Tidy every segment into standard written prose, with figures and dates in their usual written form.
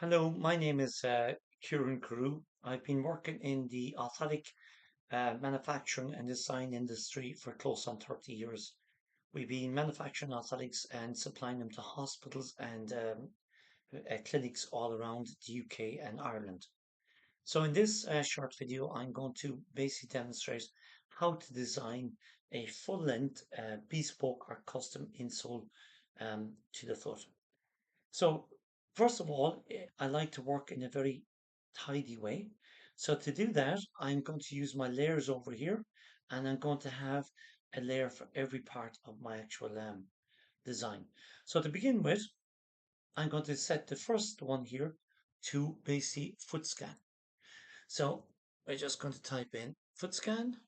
Hello, my name is Kieran Carew. I've been working in the orthotic manufacturing and design industry for close on 30 years. We've been manufacturing orthotics and supplying them to hospitals and clinics all around the UK and Ireland. So in this short video, I'm going to basically demonstrate how to design a full-length bespoke or custom insole to the foot. So first of all, I like to work in a very tidy way. So to do that, I'm going to use my layers over here, and I'm going to have a layer for every part of my actual design. So to begin with, I'm going to set the first one here to basically foot scan. So we're just going to type in foot scan,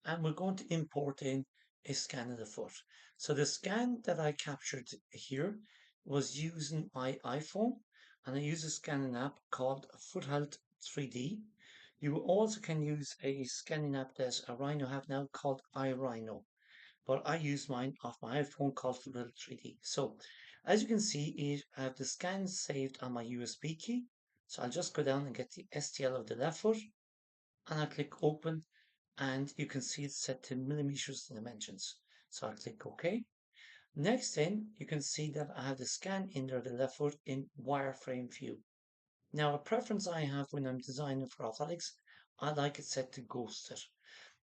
and we're going to import in a scan of the foot. So the scan that I captured here was using my iPhone, and I use a scanning app called Foot Health 3D. You also can use a scanning app that a Rhino have now called iRhino, but I use mine off my iPhone called Foot Health 3D. So as you can see, I have the scan saved on my USB key. So I'll just go down and get the STL of the left foot, and I'll click open, and you can see it's set to millimeters dimensions. So I'll click OK. Next then, you can see that I have the scan in there, the left foot in wireframe view. Now, a preference I have when I'm designing for orthotics, I like it set to ghosted.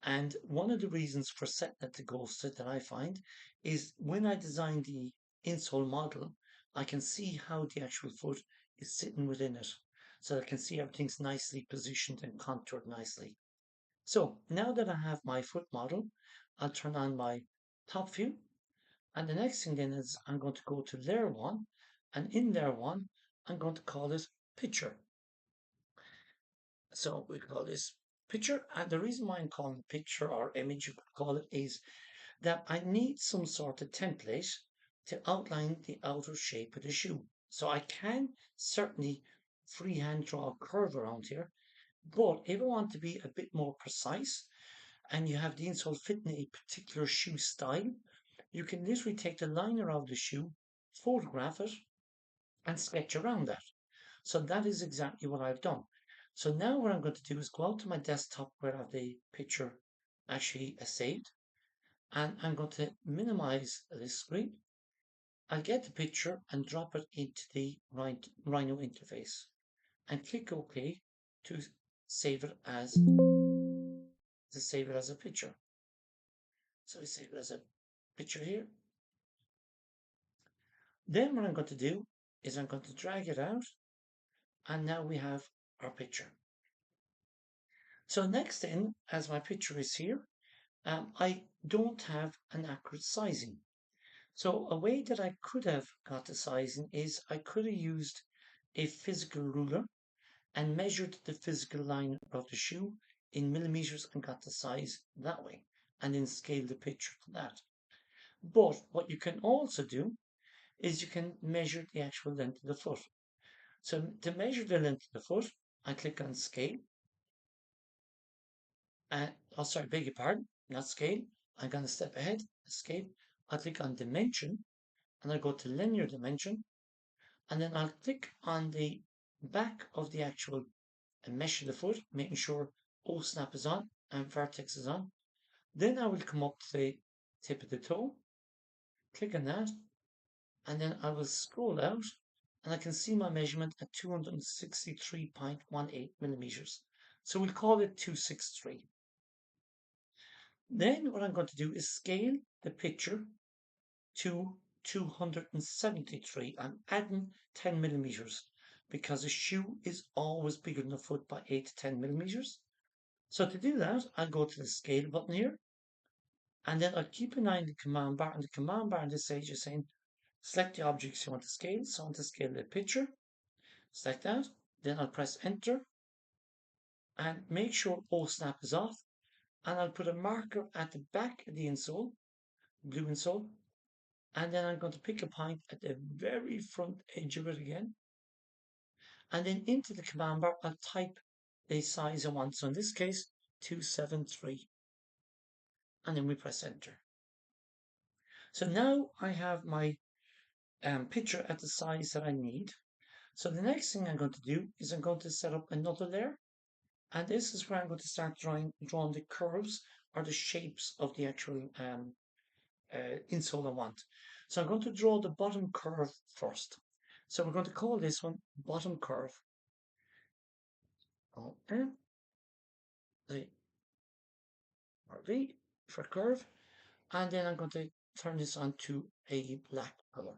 And one of the reasons for setting it to ghosted that I find is when I design the insole model, I can see how the actual foot is sitting within it. So I can see everything's nicely positioned and contoured nicely. So now that I have my foot model, I'll turn on my top view. And the next thing then is I'm going to go to layer one. And in layer one, I'm going to call it picture. So we call this picture. And the reason why I'm calling it picture or image, you could call it, is that I need some sort of template to outline the outer shape of the shoe. So I can certainly freehand draw a curve around here. But if I want to be a bit more precise, and you have the insole fitting a particular shoe style, you can literally take the liner of the shoe, photograph it, and sketch around that. So that is exactly what I've done. So now what I'm going to do is go out to my desktop where I have the picture actually saved, and I'm going to minimize this screen. I'll get the picture and drop it into the Rhino interface and click OK to save it as a picture. So we save it as a picture here. Then what I'm going to do is I'm going to drag it out, and now we have our picture. So next in, as my picture is here, I don't have an accurate sizing. So a way that I could have got the sizing is I could have used a physical ruler and measured the physical line of the shoe in millimeters and got the size that way, and then scale the picture to that. But what you can also do is you can measure the actual length of the foot. So to measure the length of the foot, I click on scale. Oh, sorry, beg your pardon, not scale. I'm going to step ahead, scale. I'll click on dimension, and I'll go to linear dimension, and then I'll click on the back of the actual mesh of the foot, making sure O snap is on and vertex is on. Then I will come up to the tip of the toe, click on that, and then I will scroll out, and I can see my measurement at 263.18 millimeters. So we'll call it 263. Then what I'm going to do is scale the picture to 273. I'm adding 10 millimeters because a shoe is always bigger than a foot by 8 to 10 millimeters. So to do that, I'll go to the scale button here, and then I'll keep an eye on the command bar. And the command bar on this stage is saying, select the objects you want to scale. So I want to scale the picture. Select that. Then I'll press enter and make sure O snap is off. And I'll put a marker at the back of the insole, blue insole. And then I'm going to pick a point at the very front edge of it again. And then into the command bar, I'll type the size I want. So in this case, 273. And then we press enter. So now I have my picture at the size that I need. So the next thing I'm going to do is I'm going to set up another layer, and this is where I'm going to start drawing the curves or the shapes of the actual insole I want. So I'm going to draw the bottom curve first. So we're going to call this one bottom curve. Okay, the RV for curve, and then I'm going to turn this on to a black color.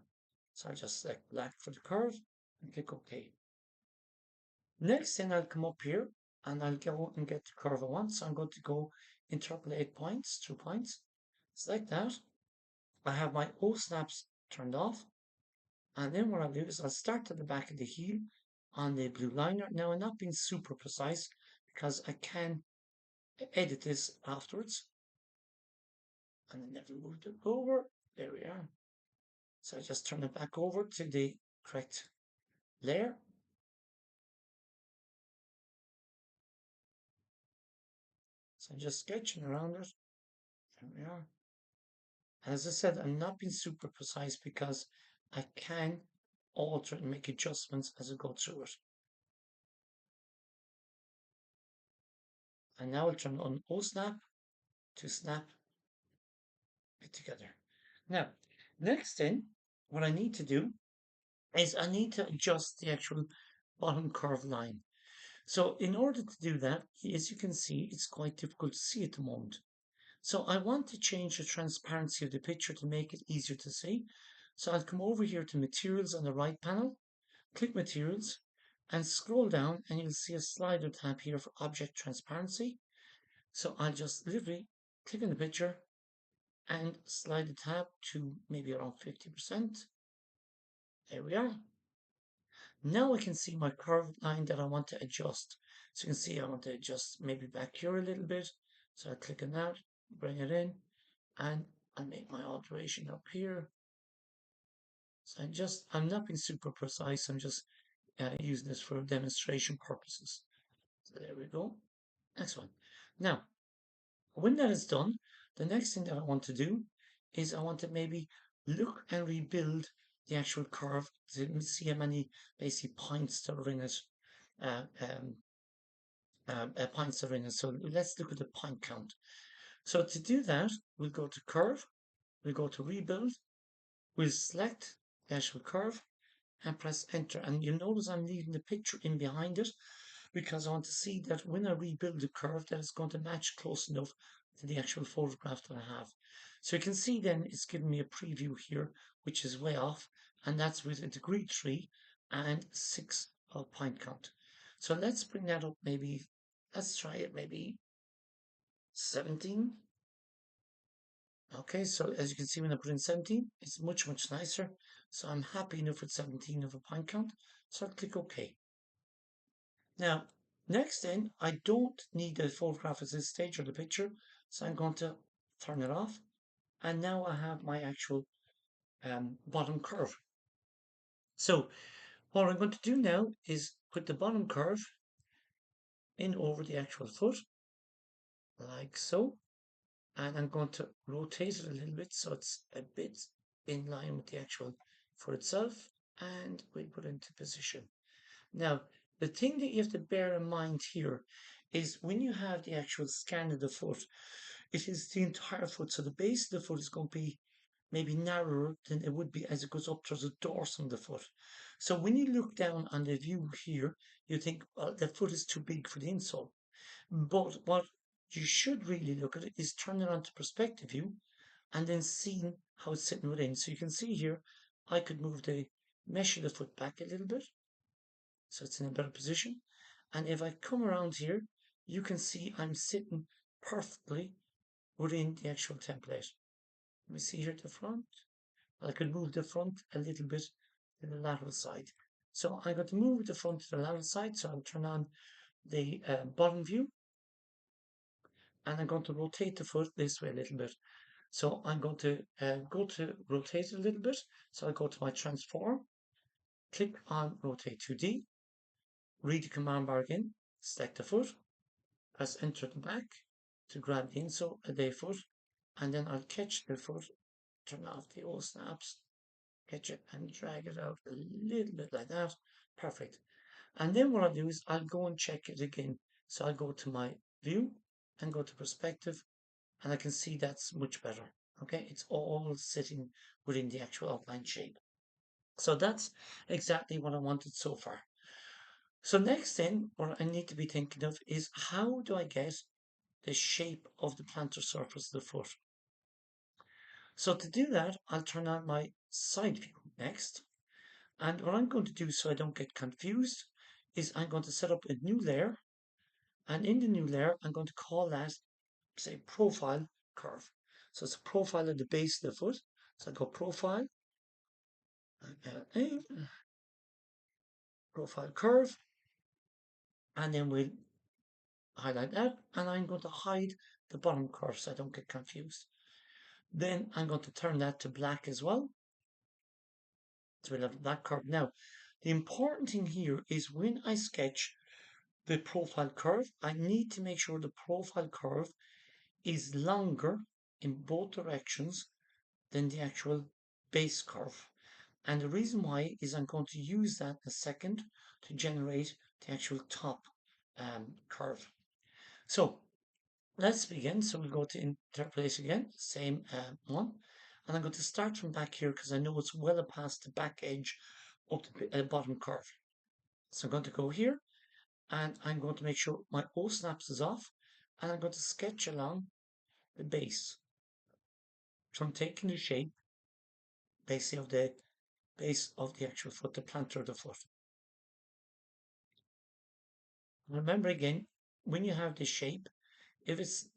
So I just select black for the curve and click OK. Next then I'll come up here and I'll go and get the curve I want. So I'm going to go interpolate points, 2 points. Select that. I have my O snaps turned off. And then what I'll do is I'll start at the back of the heel on the blue liner. Now I'm not being super precise because I can edit this afterwards. And I never moved it over. There we are. So I just turn it back over to the correct layer. So I'm just sketching around it. There we are. As I said, I'm not being super precise because I can alter and make adjustments as I go through it. And now I'll turn on O snap to snap it together. Now, next then, what I need to do is I need to adjust the actual bottom curve line. So in order to do that, as you can see, it's quite difficult to see at the moment. So I want to change the transparency of the picture to make it easier to see. So I'll come over here to Materials on the right panel, click Materials, and scroll down and you'll see a slider tab here for Object Transparency. So I'll just literally click on the picture and slide the tab to maybe around 50%. There we are. Now I can see my curved line that I want to adjust. So you can see I want to adjust maybe back here a little bit. So I click on that, bring it in, and I make my alteration up here. So I'm not being super precise, I'm just using this for demonstration purposes. So there we go. Next one. Now, when that is done, the next thing that I want to do is I want to maybe look and rebuild the actual curve to see how many basically points that are in it. Points that are in it. So let's look at the point count. So to do that, we'll go to curve, we'll go to rebuild, we'll select the actual curve and press enter. And you'll notice I'm leaving the picture in behind it because I want to see that when I rebuild the curve that it's going to match close enough to the actual photograph that I have. So you can see then it's giving me a preview here which is way off, and that's with a degree 3 and 6 point count. So let's bring that up, maybe let's try it maybe 17. Okay, so as you can see when I put in 17 it's much nicer. So I'm happy enough with 17 of a point count, so I'll click OK. Now, next then, I don't need the photograph at this stage or the picture, so I'm going to turn it off. And now I have my actual bottom curve. So what I'm going to do now is put the bottom curve in over the actual foot, like so. And I'm going to rotate it a little bit so it's a bit in line with the actual foot itself. And we put it into position. Now, the thing that you have to bear in mind here is when you have the actual scan of the foot, it is the entire foot. So the base of the foot is going to be maybe narrower than it would be as it goes up towards the dorsum of the foot. So when you look down on the view here, you think, well, the foot is too big for the insole. But what you should really look at it is turn it onto perspective view and then seeing how it's sitting within. So you can see here, I could move the mesh of the foot back a little bit, so it's in a better position. And if I come around here, you can see I'm sitting perfectly within the actual template. Let me see here at the front. I could move the front a little bit to the lateral side. So I'm going to move the front to the lateral side, so I'll turn on the bottom view. And I'm going to rotate the foot this way a little bit. So I'm going to go to rotate it a little bit. So I go to my transform, click on rotate 2D, read the command bar again, select the foot, press enter at the back to grab the insole of the foot, and then I'll catch the foot, turn off the O snaps, sketch it and drag it out a little bit like that. Perfect. And then what I'll do is I'll go and check it again. So I'll go to my view and go to perspective, and I can see that's much better. Okay, it's all sitting within the actual outline shape. So that's exactly what I wanted so far. So next thing, what I need to be thinking of is how do I get the shape of the plantar surface of the foot? So to do that, I'll turn on my side view next. And what I'm going to do so I don't get confused is I'm going to set up a new layer. And in the new layer, I'm going to call that, say, profile curve. So it's a profile of the base of the foot. So I go profile, profile curve, and then we'll highlight that. And I'm going to hide the bottom curve so I don't get confused. Then I'm going to turn that to black as well. So we'll have a black curve. Now, the important thing here is when I sketch the profile curve, I need to make sure the profile curve is longer in both directions than the actual base curve. And the reason why is I'm going to use that in a second to generate the actual top curve. So let's begin. So we'll go to interpolate again, same one. And I'm going to start from back here because I know it's well past the back edge of the bottom curve. So I'm going to go here and I'm going to make sure my O snaps is off and I'm going to sketch along the base. So I'm taking the shape basically of the base of the actual foot, the plantar of the foot. Remember again, when you have this shape, if it's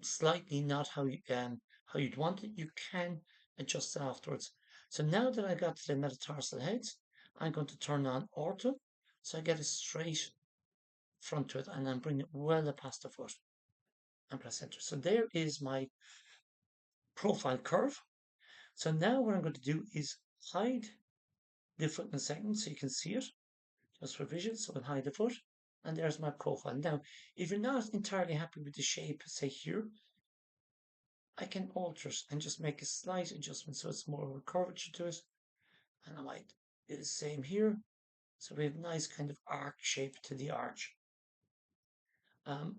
slightly not how you'd want it, you can adjust it afterwards. So now that I got to the metatarsal heads, I'm going to turn on ortho, so I get a straight front to it, and then bring it well past the foot and press enter. So there is my profile curve. So now what I'm going to do is hide the foot in a second so you can see it, just for visual. So I'll hide the foot, and there's my profile. Now, if you're not entirely happy with the shape, say here, I can alter it and just make a slight adjustment so it's more of a curvature to it. And I might do the same here. So we have a nice kind of arc shape to the arch.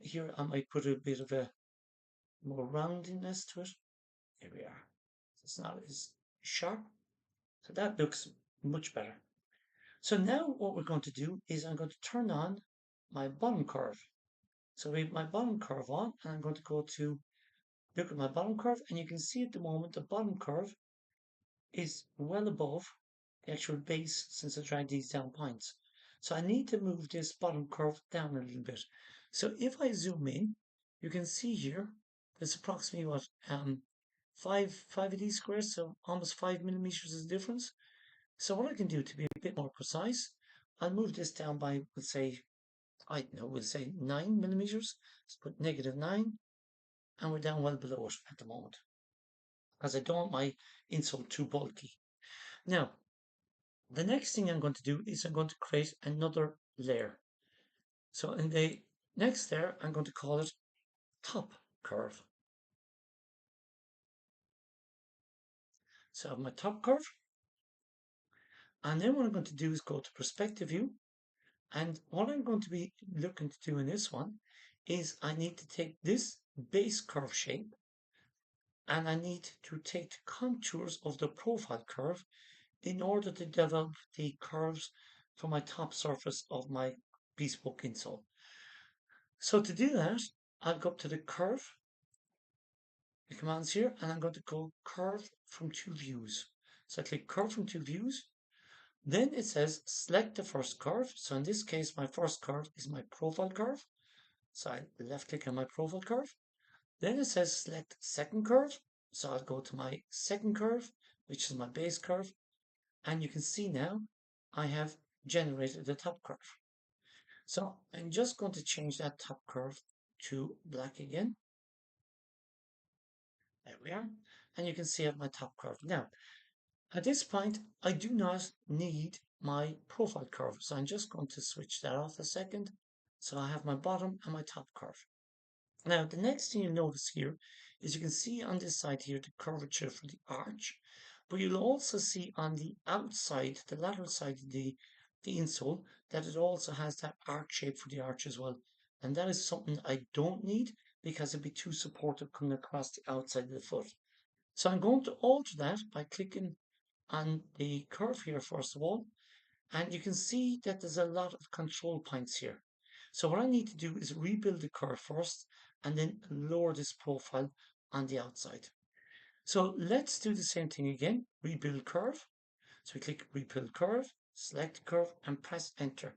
Here I might put a bit of a more roundiness to it. Here we are. It's not as sharp. So that looks much better. So now what we're going to do is I'm going to turn on my bottom curve. So we have my bottom curve on, and I'm going to go to look at my bottom curve, and you can see at the moment the bottom curve is well above the actual base since I dragged these down points. So I need to move this bottom curve down a little bit. So if I zoom in, you can see here there's approximately what five of these squares, so almost 5 millimeters is the difference. So what I can do to be a bit more precise, I'll move this down by, let's say, I don't know, we'll say 9 millimeters. Let's put -9, and we're down well below it at the moment, because I don't want my insole too bulky. Now, the next thing I'm going to do is I'm going to create another layer. So in the next layer, I'm going to call it top curve. So I have my top curve. And then what I'm going to do is go to perspective view. And what I'm going to be looking to do in this one is I need to take this base curve shape and I need to take the contours of the profile curve in order to develop the curves for my top surface of my bespoke insole. So to do that, I'll go up to the curve, the commands here, and I'm going to go curve from two views. So I click curve from two views. Then it says select the first curve. So in this case, my first curve is my profile curve. So I left click on my profile curve. Then it says select second curve. So I'll go to my second curve, which is my base curve. And you can see now I have generated the top curve. So I'm just going to change that top curve to black again. There we are. And you can see I have my top curve. Now, at this point, I do not need my profile curve. So I'm just going to switch that off a second. So I have my bottom and my top curve. Now, the next thing you'll notice here is you can see on this side here the curvature for the arch. But you'll also see on the outside, the lateral side of the insole, that it also has that arch shape for the arch as well. And that is something I don't need because it'd be too supportive coming across the outside of the foot. So I'm going to alter that by clicking on the curve here first of all, and you can see that there's a lot of control points here. So what I need to do is rebuild the curve first and then lower this profile on the outside. So let's do the same thing again, rebuild curve. So we click rebuild curve, select curve and press enter.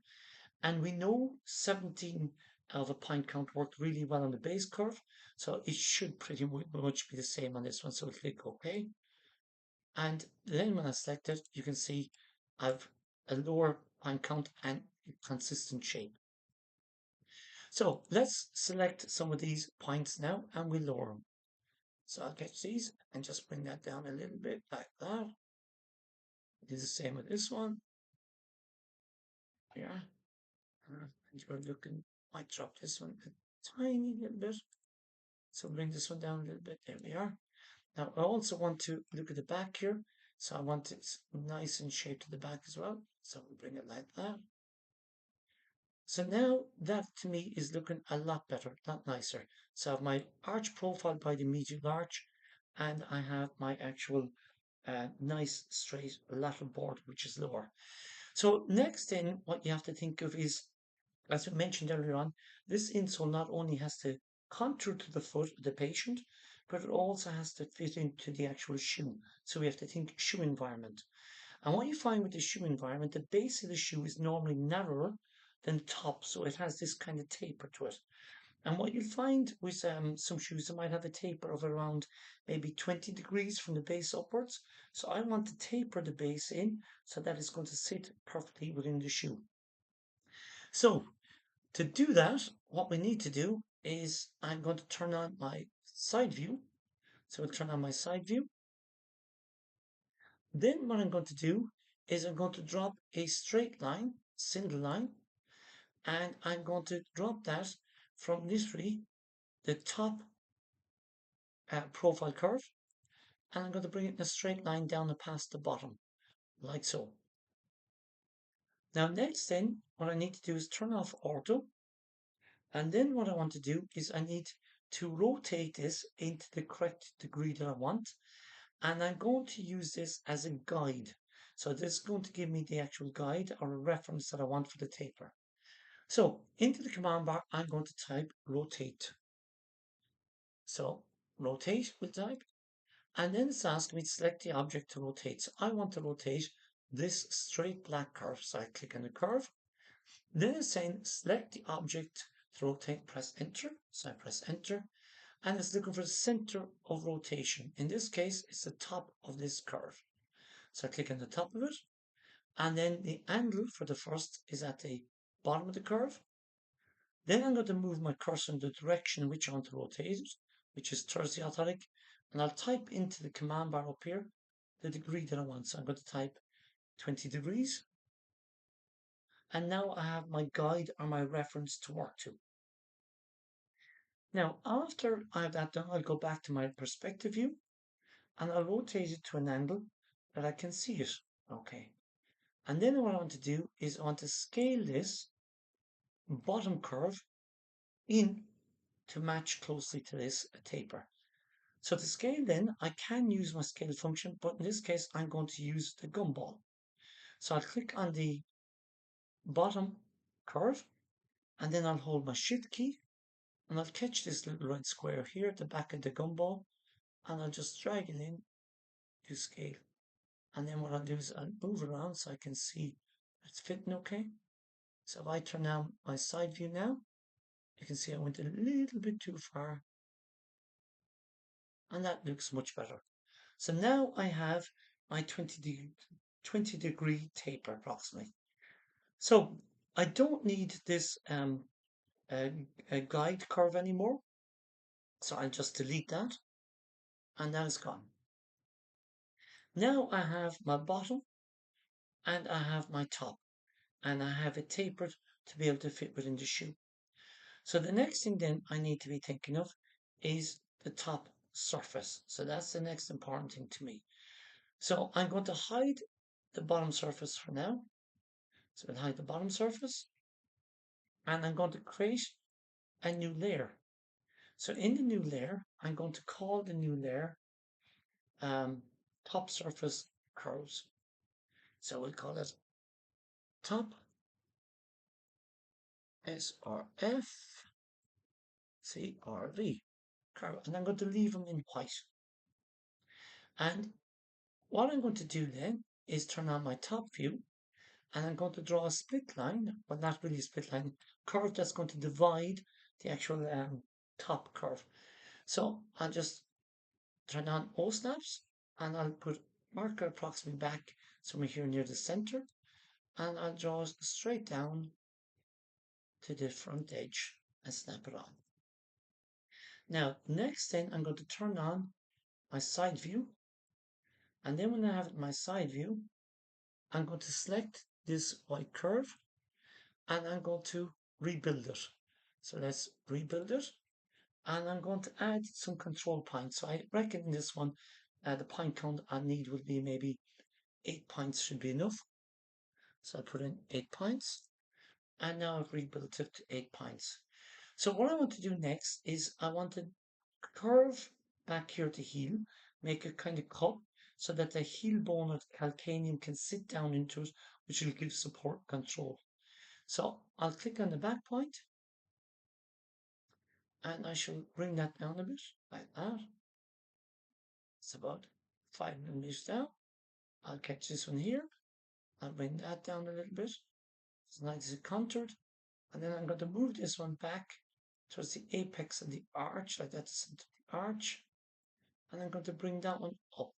And we know 17 of a point count worked really well on the base curve. So it should pretty much be the same on this one. So we click OK. And then when I select it, you can see I've a lower point count and consistent shape. So let's select some of these points now and we'll lower them. So I'll get these and just bring that down a little bit like that. Do the same with this one. Yeah. And you're looking, might drop this one a tiny little bit. So bring this one down a little bit. There we are. Now I also want to look at the back here. So I want it nice and shaped to the back as well. So we'll bring it like that. So now that to me is looking a lot better, a lot nicer. So I have my arch profile by the medial arch, and I have my actual nice straight lateral board, which is lower. So next then, what you have to think of is, as we mentioned earlier on, this insole not only has to contour to the foot of the patient, but it also has to fit into the actual shoe. So we have to think shoe environment. And what you find with the shoe environment, the base of the shoe is normally narrower than the top, so it has this kind of taper to it. And what you'll find with some shoes, they might have a taper of around maybe 20 degrees from the base upwards. So I want to taper the base in so that it's going to sit perfectly within the shoe. So to do that, what we need to do is I'm going to turn on my side view. So we'll turn on my side view. Then what I'm going to do is I'm going to drop a straight line, single line, and I'm going to drop that from literally the top profile curve, and I'm going to bring it in a straight line down and past the bottom, like so. Now next then, what I need to do is turn off ortho, and then what I want to do is I need to rotate this into the correct degree that I want, and I'm going to use this as a guide. So this is going to give me the actual guide or a reference that I want for the taper. So into the command bar, I'm going to type rotate. So rotate will type, and then it's asking me to select the object to rotate. So I want to rotate this straight black curve. So I click on the curve. Then it's saying select the object to rotate, press enter. So I press enter, and it's looking for the center of rotation. In this case, it's the top of this curve. So I click on the top of it, and then the angle for the first is at the bottom of the curve. Then I'm going to move my cursor in the direction in which I want to rotate it, which is towards the orthotic, and I'll type into the command bar up here the degree that I want. So I'm going to type 20 degrees. And now I have my guide or my reference to work to. Now, after I have that done, I'll go back to my perspective view and I'll rotate it to an angle that I can see it. Okay. And then what I want to do is I want to scale this bottom curve in to match closely to this taper. So to scale then, I can use my scale function, but in this case, I'm going to use the gumball. So I'll click on the bottom curve, and then I'll hold my shift key, and I'll catch this little red square here at the back of the gumball, and I'll just drag it in to scale. And then what I'll do is I'll move around so I can see it's fitting okay. So if I turn on my side view now, you can see I went a little bit too far, and that looks much better. So now I have my 20 degree taper approximately. So I don't need this a guide curve anymore. So I'll just delete that, and that is gone. Now I have my bottom and I have my top, and I have it tapered to be able to fit within the shoe. So the next thing then I need to be thinking of is the top surface. So that's the next important thing to me. So I'm going to hide the bottom surface for now. So I'll hide the bottom surface, and I'm going to create a new layer. So in the new layer, I'm going to call the new layer top surface curves. So we'll call it top SRF CRV curve, and I'm going to leave them in white. And what I'm going to do then is turn on my top view, and I'm going to draw a split line, well, not really a split line, curve that's going to divide the actual top curve. So I'll just turn on O snaps, and I'll put marker approximately back somewhere here near the center, and I'll draw straight down to the front edge and snap it on. Now, next then I'm going to turn on my side view, and then when I have my side view, I'm going to select this white curve, and I'm going to rebuild it. So let's rebuild it, and I'm going to add some control points. So I reckon in this one, the point count I need will be maybe 8 points should be enough. So I put in 8 points, and now I've rebuilt it to 8 points. So what I want to do next is I want to curve back here to heel, make a kind of cup so that the heel bone of the calcaneum can sit down into it, which will give support control. So I'll click on the back point, and I shall bring that down a bit, like that. It's about 5 mm down. I'll catch this one here. I'll bring that down a little bit. It's nicely contoured. And then I'm going to move this one back towards the apex of the arch, like that, the center of the arch. And I'm going to bring that one up.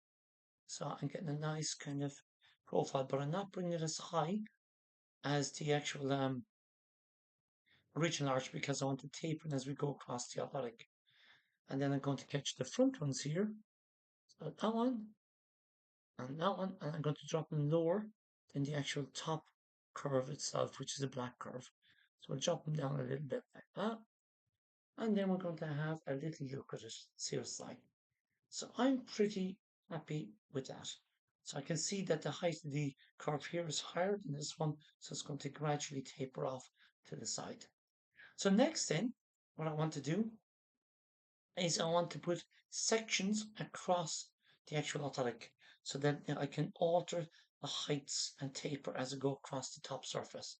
So I'm getting a nice kind of profile, but I'm not bringing it as high as the actual original arch because I want to taper as we go across the orthotic. And then I'm going to catch the front ones here. So that one and that one, and I'm going to drop them lower than the actual top curve itself, which is a black curve. So we'll drop them down a little bit like that. And then we're going to have a little look at it, see what's like. So I'm pretty happy with that. So I can see that the height of the curve here is higher than this one, so it's going to gradually taper off to the side. So next then, what I want to do is I want to put sections across the actual orthotic so that I can alter the heights and taper as I go across the top surface.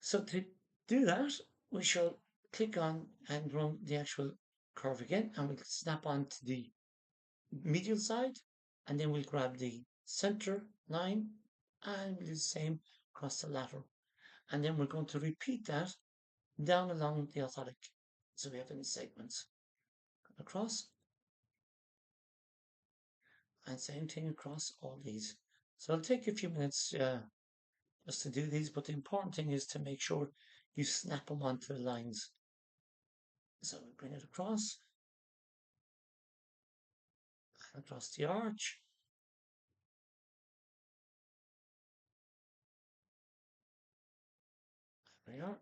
So to do that, we shall click on and run the actual curve again, and we'll snap on to the medial side, and then we'll grab the center line and we'll do the same across the lateral. And then we're going to repeat that down along the orthotic. So we have any segments across, and same thing across all these. So it'll take a few minutes just to do these, but the important thing is to make sure you snap them onto the lines. So we bring it across the arch. There we are.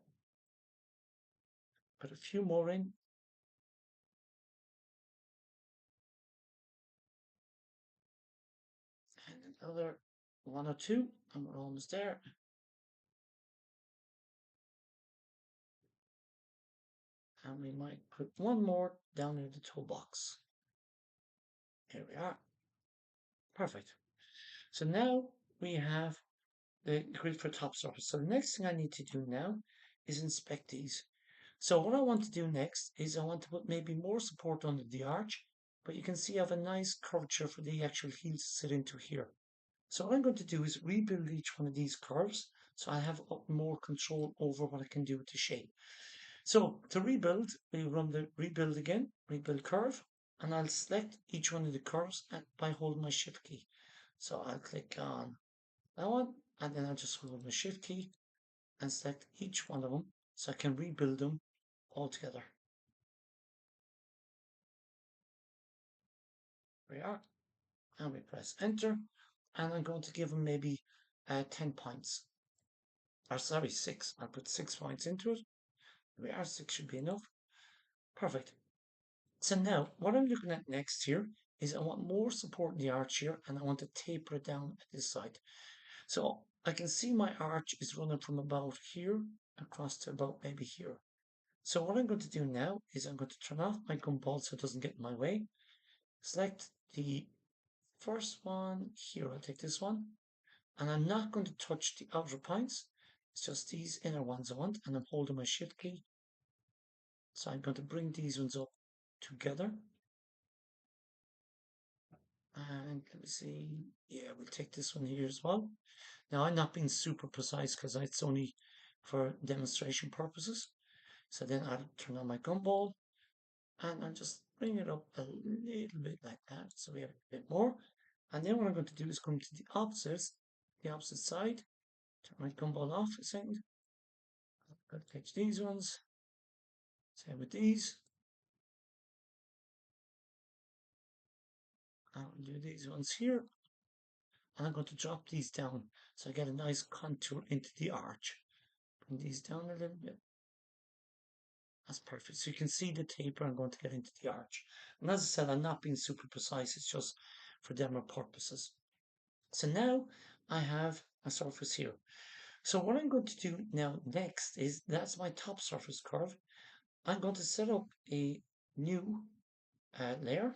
Put a few more in. And another one or two, and we're almost there. And we might put one more down in the toolbox. Here we are. Perfect. So now we have the grid for top surface. So the next thing I need to do now is inspect these. So what I want to do next is I want to put maybe more support under the arch, but you can see I have a nice curvature for the actual heel to sit into here. So what I'm going to do is rebuild each one of these curves so I have more control over what I can do with the shape. So to rebuild, we run the rebuild again, rebuild curve, and I'll select each one of the curves by holding my shift key. So I'll click on that one, and then I'll just hold my shift key and select each one of them so I can rebuild them all together. There we are. And we press enter, and I'm going to give them maybe 10 points. Or sorry, 6. I'll put 6 points into it. There we are, 6 should be enough. Perfect. So now, what I'm looking at next here is I want more support in the arch here, and I want to taper it down at this side. So I can see my arch is running from about here across to about maybe here. So what I'm going to do now is I'm going to turn off my gumball so it doesn't get in my way. Select the first one here. I'll take this one, and I'm not going to touch the outer points. It's just these inner ones I want, and I'm holding my shift key. So I'm going to bring these ones up together. And let me see. Yeah, we'll take this one here as well. Now I'm not being super precise because it's only for demonstration purposes. So then I'll turn on my gumball and I'll just bring it up a little bit like that. So we have a bit more. And then what I'm going to do is come to the opposite side. Turn my gumball off a second. I'm going to catch these ones. Same with these. I'll do these ones here. And I'm going to drop these down so I get a nice contour into the arch. Bring these down a little bit. That's perfect. So you can see the taper I'm going to get into the arch. And as I said, I'm not being super precise. It's just for demo purposes. So now I have a surface here. So what I'm going to do now next is that's my top surface curve. I'm going to set up a new layer.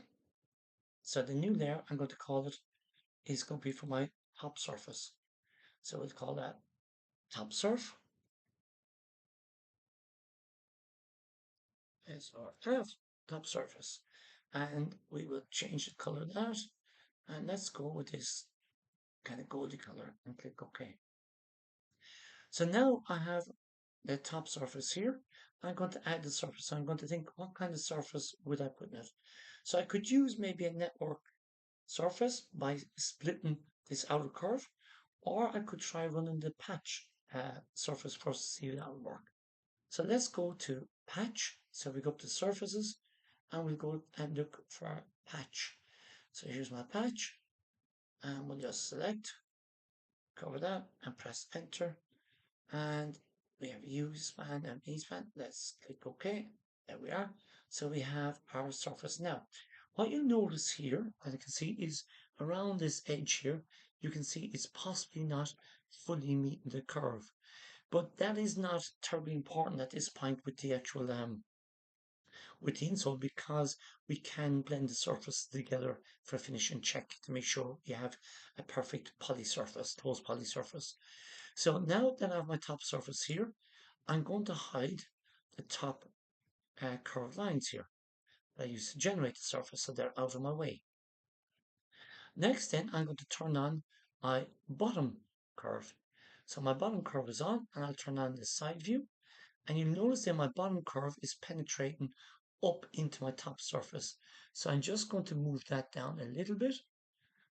So the new layer I'm going to call it is going to be for my top surface. So we'll call that top surf. Is our top surface. And we will change the color of that. And let's go with this kind of goldy color and click OK. So now I have the top surface here. I'm going to add the surface. So I'm going to think, what kind of surface would I put in it? So I could use maybe a network surface by splitting this outer curve, or I could try running the patch surface first to see if that will work. So let's go to patch. So we go up to surfaces and we'll go and look for patch. So here's my patch and we'll just select, cover that and press enter. And we have U span and E span. Let's click OK. There we are. So we have our surface now. What you'll notice here, as you can see, is around this edge here, you can see it's possibly not fully meeting the curve. But that is not terribly important at this point with the actual with the insole, because we can blend the surface together for a finishing check to make sure you have a perfect poly surface, closed poly surface. So now that I have my top surface here, I'm going to hide the top curved lines here that I use to generate the surface, so they're out of my way. Next then, I'm going to turn on my bottom curve. So my bottom curve is on, and I'll turn on the side view. And you'll notice that my bottom curve is penetrating up into my top surface. So I'm just going to move that down a little bit.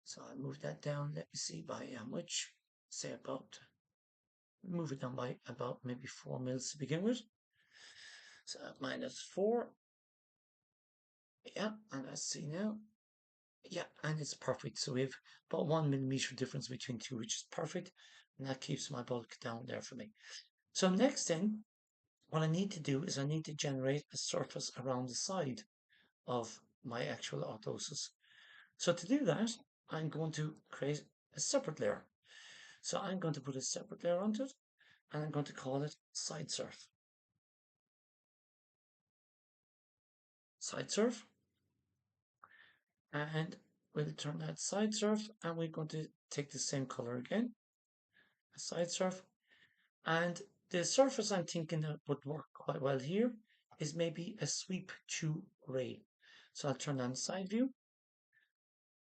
So I'll move that down, let me see by how much, say about, move it down by about maybe 4 mils to begin with. So -4. Yeah, and let's see now. Yeah, and it's perfect. So we have about 1 millimeter difference between two, which is perfect. And that keeps my bulk down there for me. So next then, what I need to do is I need to generate a surface around the side of my actual orthosis. So to do that, I'm going to create a separate layer. So I'm going to put a separate layer onto it, and I'm going to call it side surf. Side surf. And we'll turn that side surf, and we're going to take the same color again, a side surf. And the surface I'm thinking that would work quite well here is maybe a sweep to ray. So I'll turn on the side view.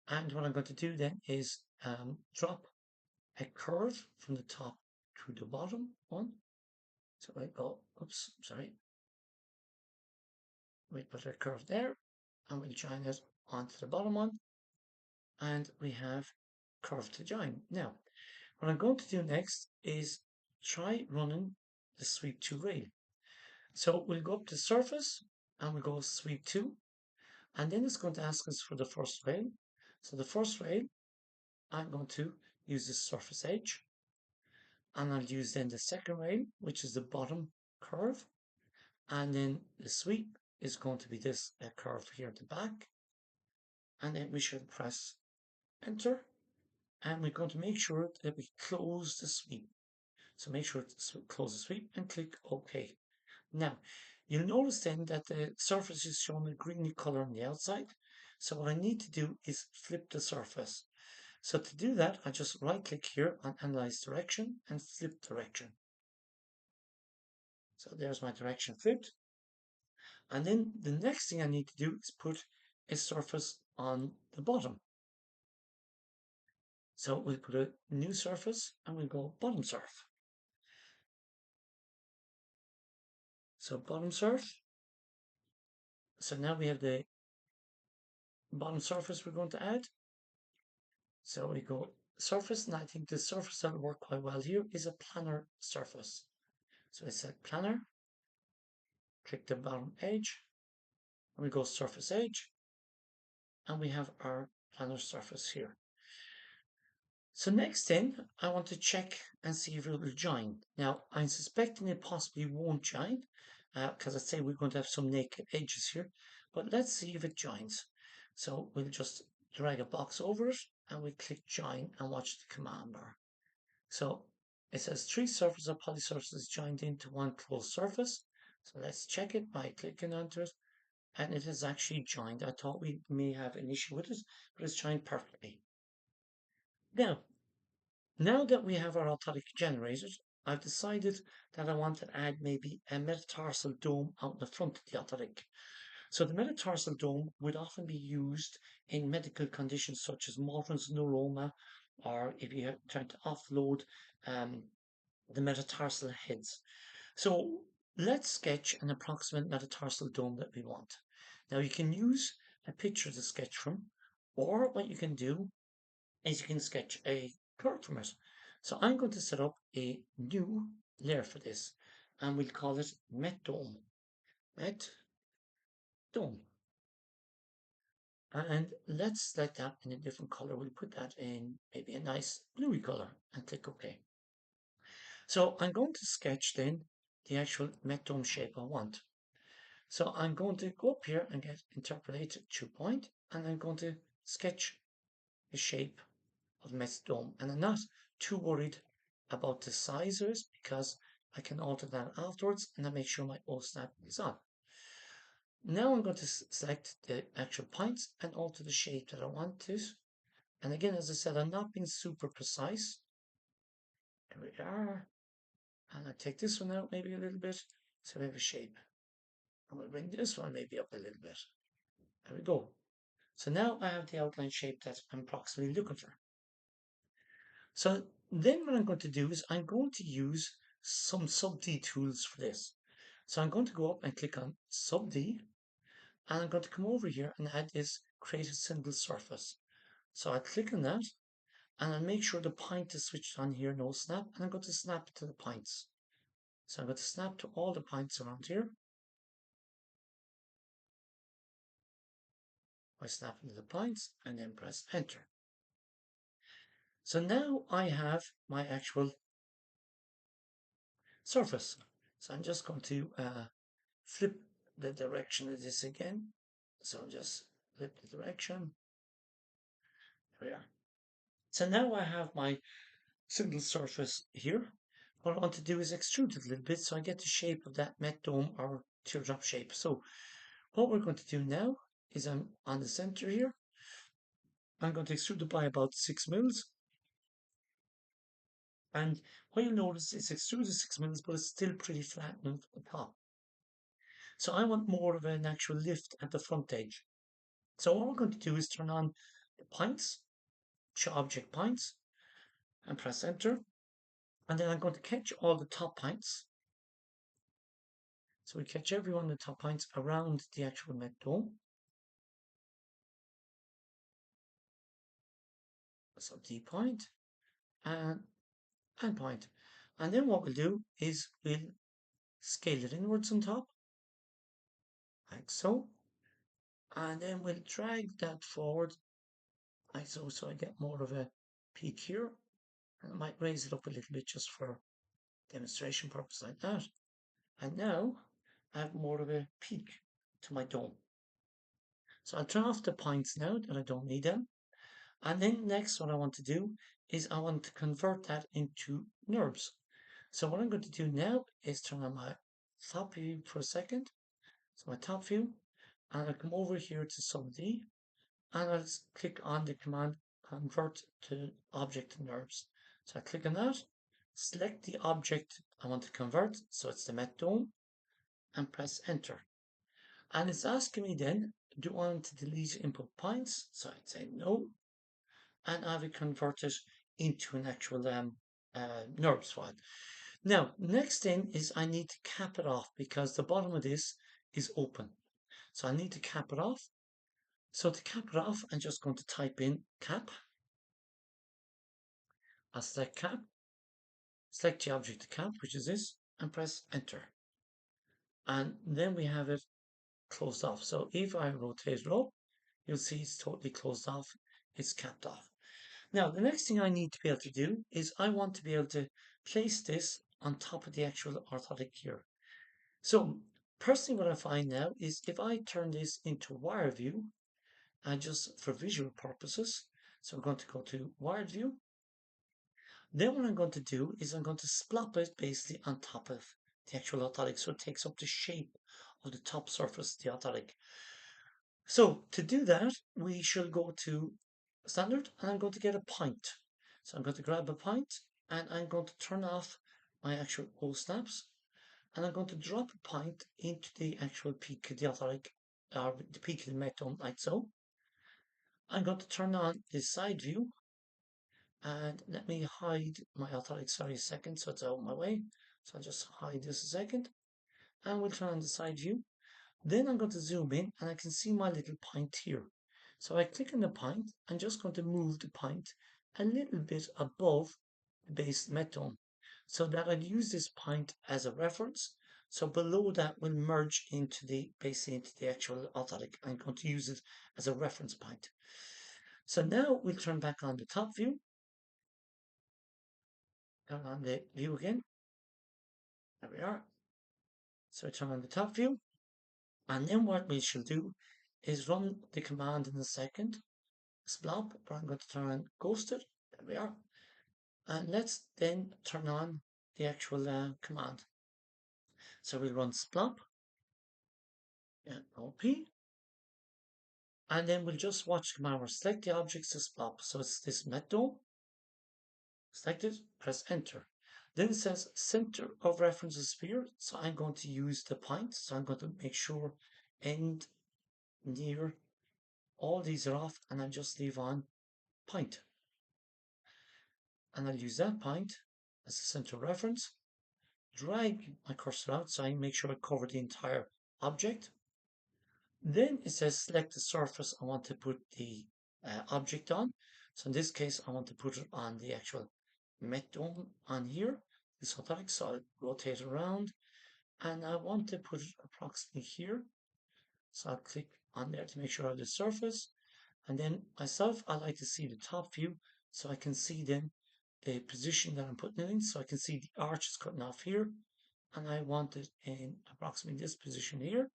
And what I'm going to do then is drop a curve from the top to the bottom one. So I go, oops, sorry. We put a curve there and we'll join it onto the bottom one. And we have curve to join. Now, what I'm going to do next is try running the sweep to rail. So we'll go up to surface and we'll go sweep to, and then it's going to ask us for the first rail. So the first rail, I'm going to use the surface edge, and I'll use then the second rail, which is the bottom curve, and then the sweep is going to be this curve here at the back, and then we should press enter, and we're going to make sure that we close the sweep. So make sure to close the sweep and click OK. Now, you'll notice then that the surface is shown a greeny color on the outside. So what I need to do is flip the surface. So to do that, I just right click here on Analyze Direction and Flip Direction. So there's my direction flipped. And then the next thing I need to do is put a surface on the bottom. So we'll put a new surface and we'll go bottom surf. So bottom surf. So now we have the bottom surface we're going to add. So we go surface, and I think the surface that will work quite well here is a planar surface. So I select planar, click the bottom edge, and we go surface edge, and we have our planar surface here. So next then, I want to check and see if it will join. Now, I'm suspecting it possibly won't join, because I say we're going to have some naked edges here, but let's see if it joins. So we'll just drag a box over it, and we click join and watch the command bar. So it says 3 surfaces or polysurfaces joined into one closed surface. So let's check it by clicking onto it, and it has actually joined. I thought we may have an issue with it, but it's joined perfectly. Now that we have our orthotic generated, I've decided that I want to add maybe a metatarsal dome out in the front of the orthotic. So the metatarsal dome would often be used in medical conditions such as Morton's neuroma, or if you're trying to offload the metatarsal heads. So let's sketch an approximate metatarsal dome that we want. Now you can use a picture to sketch from, or what you can do is you can sketch a curve from it. So I'm going to set up a new layer for this, and we'll call it Met Dome. Met Dome. And let's select that in a different color. We'll put that in maybe a nice bluey color and click OK. So I'm going to sketch then the actual Met Dome shape I want. So I'm going to go up here and get interpolated to point, and I'm going to sketch the shape of Met Dome. And I'm not too worried about the size of it because I can alter that afterwards, and I make sure my O snap is on. Now I'm going to select the actual points and alter the shape that I want it. And again, as I said, I'm not being super precise. There we are. And I take this one out maybe a little bit so we have a shape. I'm going to bring this one maybe up a little bit. There we go. So now I have the outline shape that I'm approximately looking for. So then what I'm going to do is I'm going to use some sub-D tools for this. So I'm going to go up and click on sub-D, and I'm going to come over here and add this create a single surface. So I click on that, and I'll make sure the point is switched on here, no snap, and I'm going to snap to the points. So I'm going to snap to all the points around here. I snap into the points and then press enter. So now I have my actual surface. So I'm just going to flip the direction of this again. So just flip the direction. There we are. So now I have my single surface here. What I want to do is extrude it a little bit so I get the shape of that Met Dome or teardrop shape. So what we're going to do now is I'm on the center here. I'm going to extrude it by about 6 mils. And what you'll notice is extruded 6 mils, but it's still pretty flat on the top. So I want more of an actual lift at the front edge. So what we're going to do is turn on the points, show object points, and press enter. And then I'm going to catch all the top points. So we catch every one of the top points around the actual Met Dome. So D point and point. And then what we'll do is we'll scale it inwards on top, like so. And then we'll drag that forward like so, so I get more of a peak here. And I might raise it up a little bit just for demonstration purpose like that. And now I have more of a peak to my dome. So I'll turn off the points now that I don't need them. And then next what I want to do is I want to convert that into NURBS. So what I'm going to do now is turn on my top view for a second. So my top view, and I'll come over here to SUB-D, and I'll click on the command convert to object to NURBS. So I click on that, select the object I want to convert, so it's the Met Dome, and press enter. And it's asking me then, do I want to delete input points? So I'd say no, and I will convert it into an actual NURBS file. Now, next thing is I need to cap it off because the bottom of this is open. So I need to cap it off. So to cap it off, I'm just going to type in cap. I'll select cap, select the object to cap, which is this, and press enter. And then we have it closed off. So if I rotate it up, you'll see it's totally closed off. It's capped off. Now, the next thing I need to be able to do is I want to be able to place this on top of the actual orthotic here. So personally what I find now is if I turn this into wire view, and just for visual purposes, so I'm going to go to wired view. Then what I'm going to do is I'm going to splop it basically on top of the actual orthotic, so it takes up the shape of the top surface of the orthotic. So to do that, we shall go to standard, and I'm going to get a point. So I'm going to grab a point, and I'm going to turn off my actual O snaps, and I'm going to drop a point into the actual peak of the orthotic, or the peak of the Met Dome, like so. I'm going to turn on the side view, and let me hide my orthotic, sorry, a second, so it's out of my way. So I'll just hide this a second, and we'll turn on the side view. Then I'm going to zoom in, and I can see my little point here. So I click on the point. I'm just going to move the point a little bit above the base Met Dome, so that I'll use this point as a reference. So below that will merge into the, basically into the actual orthotic. I'm going to use it as a reference point. So now we'll turn back on the top view. Turn on the view again. There we are. So I turn on the top view. And then what we shall do is run the command in a second. Splop, but I'm going to turn on ghosted. There we are. And let's then turn on the actual command. So we'll run splop, OP, and then we'll just watch the command. We'll select the objects to splop. So it's this Met Dome. Select it, press enter. Then it says center of reference is sphere. So I'm going to use the point. So I'm going to make sure end, near, all these are off, and I'll just leave on point. And I'll use that point as a center reference. Drag my cursor out so I make sure I cover the entire object. Then it says select the surface I want to put the object on. So in this case, I want to put it on the actual Met Dome on here, this orthotic. So I'll rotate around, and I want to put it approximately here. So I'll click on there to make sure I have the surface. And then myself, I like to see the top view so I can see then the position that I'm putting it in. So I can see the arch is cutting off here, and I want it in approximately this position here.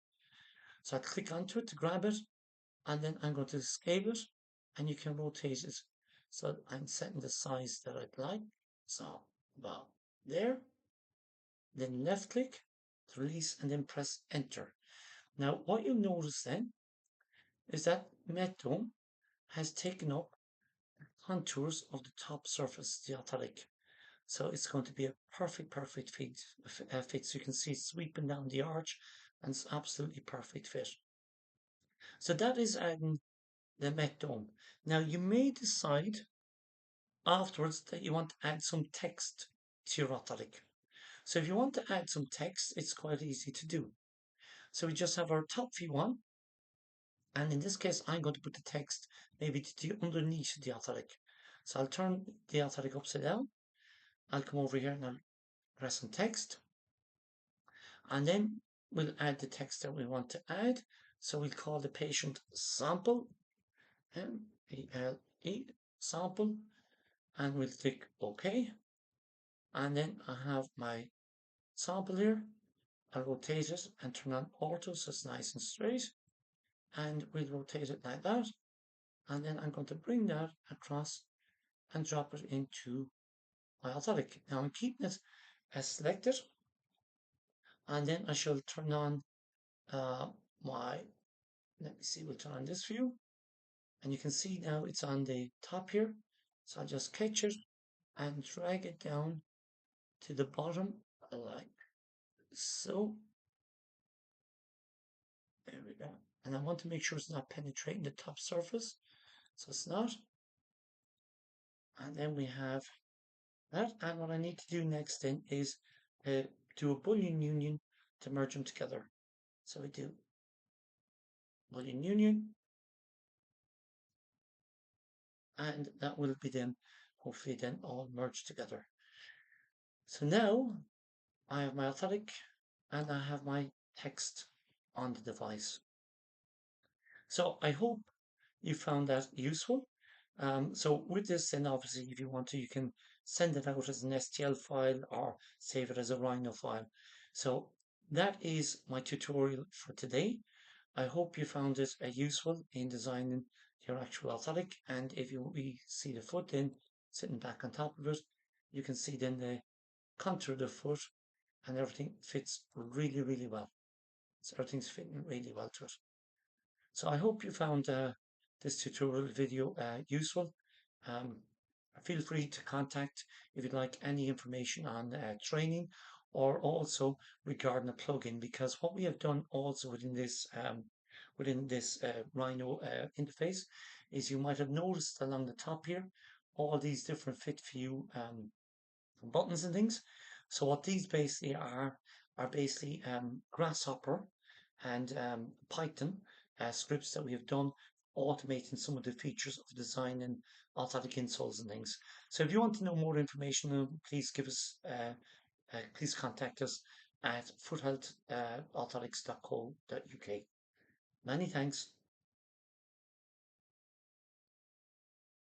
So I click onto it to grab it, and then I'm going to scale it, and you can rotate it. So I'm setting the size that I'd like. So about there. Then left click to release, and then press enter. Now what you'll notice then is that Met Dome has taken up contours of the top surface, the orthotic. So it's going to be a perfect fit. So you can see it sweeping down the arch, and it's absolutely perfect fit. So that is adding the Met Dome. Now you may decide afterwards that you want to add some text to your orthotic. So if you want to add some text, it's quite easy to do. So we just have our top view on, and in this case, I'm going to put the text maybe to underneath the orthotic. So I'll turn the orthotic upside down. I'll come over here and I'll press on text, and then we'll add the text that we want to add. So we'll call the patient sample, M-E-L-E, sample, and we'll click OK. And then I have my sample here. I'll rotate it and turn on ortho so it's nice and straight. and we'll rotate it like that. And then I'm going to bring that across and drop it into my orthotic. Now I'm keeping it selected, and then I shall turn on uh, my, let me see, we'll turn on this view, and you can see now it's on the top here. So I'll just catch it and drag it down to the bottom like so. There we go. And I want to make sure it's not penetrating the top surface. So it's not. And then we have that. And what I need to do next then is do a Boolean union to merge them together. So we do Boolean union, and that will be then hopefully then all merged together. So now I have my orthotic and I have my text on the device. So I hope you found that useful. So with this, then obviously, if you want to, you can send it out as an STL file or save it as a Rhino file. So that is my tutorial for today. I hope you found it useful in designing your actual orthotic. And if we see the foot then sitting back on top of it, you can see then the contour of the foot and everything fits really, really well. So everything's fitting really well to it. So I hope you found this tutorial video useful. Um, Feel free to contact if you'd like any information on training or also regarding a plugin, because what we have done also within this Rhino interface is you might have noticed along the top here all these different fit view buttons and things. So what these basically are basically Grasshopper and Python scripts that we have done automating some of the features of design and orthotic insoles and things. So if you want to know more information, please please contact us at foothealthorthotics.co.uk. Many thanks.